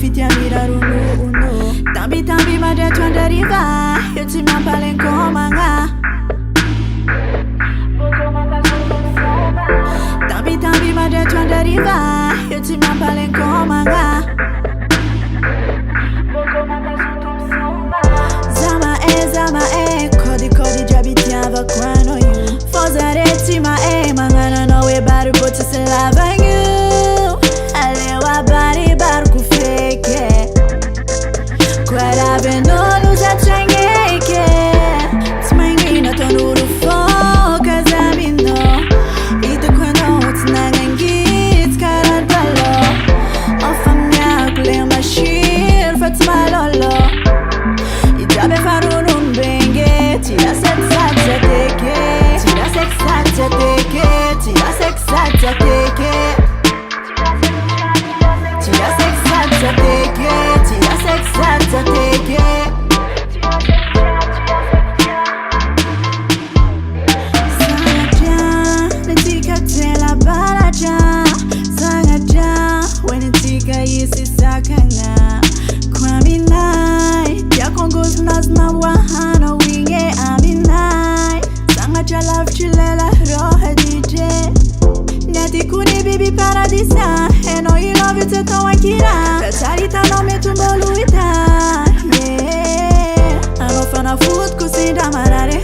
setiap diraruno Tambi-tambi mada tuan deriva Ultima paling komanga Tambi-tambi mada tuan deriva Ultima paling komanga Zama kodi jabitiava kwano you Fozare tima mangana no we baru boti selava you Alewa bari baru kufeke Kwara beno luza changeke Smangi no tonuru foka zabino Ito kwano utnangangit karadalo Ofamnya kule mashir fatma lolo Ijabe farunum benge Tira sexa teke Tira sexa teke Tira sexa teke Tira sexa teke Tira sexa teke Sangaja Netika tela balaja Sangaja Wenetika yisi sakanga Kwami nai Yakongos nazma wahana winge aminai Sangaja love chilela roha DJ Neti kuni bibi paradisa Eno I love you teto wakira Petarita no metumboluita Yeah Ano fana food kusinda marare